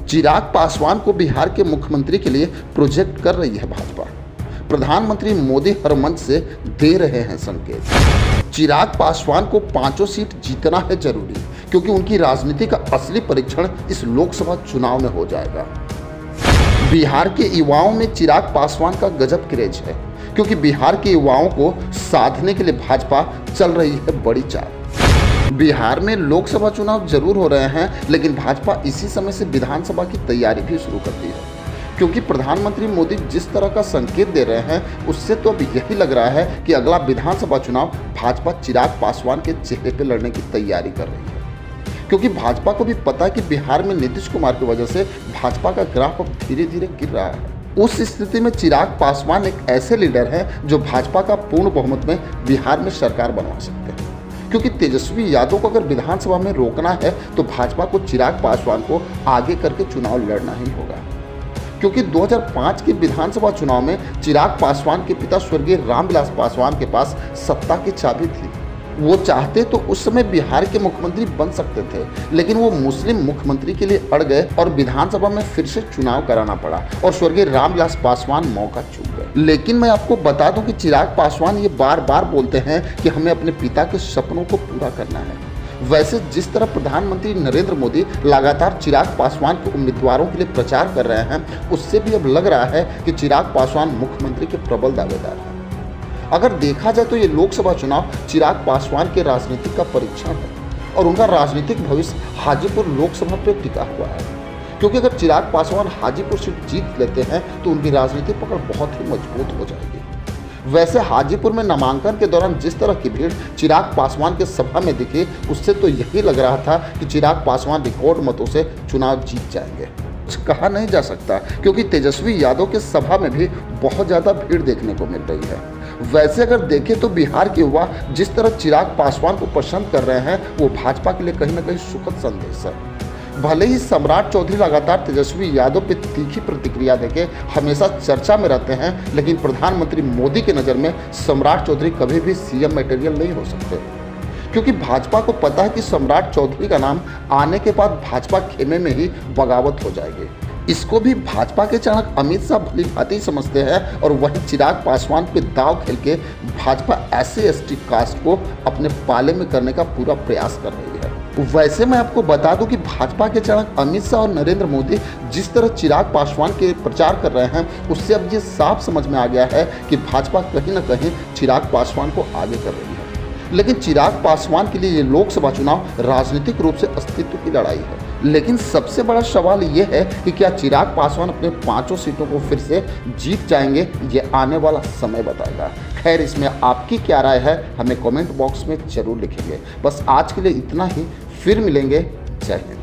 चिराग पासवान को बिहार के मुख्यमंत्री के लिए प्रोजेक्ट कर रही है भाजपा। प्रधानमंत्री मोदी हर मंच से दे रहे हैं संकेत। चिराग पासवान को 5 सीट जीतना है जरूरी, क्योंकि उनकी राजनीति का असली परीक्षण इस लोकसभा चुनाव में हो जाएगा। बिहार के युवाओं में चिराग पासवान का गजब क्रेज है, क्योंकि बिहार के युवाओं को साधने के लिए भाजपा चल रही है बड़ी चाल। बिहार में लोकसभा चुनाव जरूर हो रहे हैं, लेकिन भाजपा इसी समय से विधानसभा की तैयारी भी शुरू कर दी है, क्योंकि प्रधानमंत्री मोदी जिस तरह का संकेत दे रहे हैं उससे तो अब यही लग रहा है कि अगला विधानसभा चुनाव भाजपा चिराग पासवान के चेहरे पर लड़ने की तैयारी कर रही है, क्योंकि भाजपा को भी पता है कि बिहार में नीतीश कुमार की वजह से भाजपा का ग्राफ अब धीरे धीरे गिर रहा है। उस स्थिति में चिराग पासवान एक ऐसे लीडर हैं जो भाजपा का पूर्ण बहुमत में बिहार में सरकार बनवा सकते हैं, क्योंकि तेजस्वी यादव को अगर विधानसभा में रोकना है तो भाजपा को चिराग पासवान को आगे करके चुनाव लड़ना ही होगा, क्योंकि 2005 के विधानसभा चुनाव में चिराग पासवान के पिता स्वर्गीय रामविलास पासवान के पास सत्ता की चाबी थी। वो चाहते तो उस समय बिहार के मुख्यमंत्री बन सकते थे, लेकिन वो मुस्लिम मुख्यमंत्री के लिए अड़ गए और विधानसभा में फिर से चुनाव कराना पड़ा और स्वर्गीय रामविलास पासवान मौका चूक गए। लेकिन मैं आपको बता दूं कि चिराग पासवान ये बार बार बोलते हैं कि हमें अपने पिता के सपनों को पूरा करना है। वैसे जिस तरह प्रधानमंत्री नरेंद्र मोदी लगातार चिराग पासवान के उम्मीदवारों के लिए प्रचार कर रहे हैं, उससे भी अब लग रहा है कि चिराग पासवान मुख्यमंत्री के प्रबल दावेदार हैं। अगर देखा जाए तो ये लोकसभा चुनाव चिराग पासवान के राजनीतिक का परीक्षण है और उनका राजनीतिक भविष्य हाजीपुर लोकसभा पर टिका हुआ है, क्योंकि अगर चिराग पासवान हाजीपुर सीट जीत लेते हैं तो उनकी राजनीतिक पकड़ बहुत ही मजबूत हो जाएगी। वैसे हाजीपुर में नामांकन के दौरान जिस तरह की भीड़ चिराग पासवान के सभा में दिखी, उससे तो यही लग रहा था कि चिराग पासवान रिकॉर्ड मतों से चुनाव जीत जाएंगे। कुछ कहा नहीं जा सकता, क्योंकि तेजस्वी यादव के सभा में भी बहुत ज़्यादा भीड़ देखने को मिल रही है। वैसे अगर देखें तो बिहार के युवा जिस तरह चिराग पासवान को पसंद कर रहे हैं, वो भाजपा के लिए कहीं ना कहीं सुखद संदेश है। भले ही सम्राट चौधरी लगातार तेजस्वी यादव पर तीखी प्रतिक्रिया देके हमेशा चर्चा में रहते हैं, लेकिन प्रधानमंत्री मोदी की नज़र में सम्राट चौधरी कभी भी सीएम मटेरियल नहीं हो सकते, क्योंकि भाजपा को पता है कि सम्राट चौधरी का नाम आने के बाद भाजपा खेमे में ही बगावत हो जाएगी। इसको भी भाजपा के चाणक्य अमित शाह भली भांति समझते हैं और वही चिराग पासवान पे दाव खेल के भाजपा SC/ST कास्ट को अपने पाले में करने का पूरा प्रयास कर रही है। वैसे मैं आपको बता दूं कि भाजपा के चाणक्य अमित शाह और नरेंद्र मोदी जिस तरह चिराग पासवान के प्रचार कर रहे हैं, उससे अब ये साफ समझ में आ गया है कि भाजपा कहीं ना कहीं चिराग पासवान को आगे कर रही है। लेकिन चिराग पासवान के लिए ये लोकसभा चुनाव राजनीतिक रूप से अस्तित्व की लड़ाई है। लेकिन सबसे बड़ा सवाल ये है कि क्या चिराग पासवान अपने 5 सीटों को फिर से जीत जाएंगे, ये आने वाला समय बताएगा। खैर, इसमें आपकी क्या राय है हमें कमेंट बॉक्स में जरूर लिखेंगे। बस आज के लिए इतना ही, फिर मिलेंगे। जय हिंद।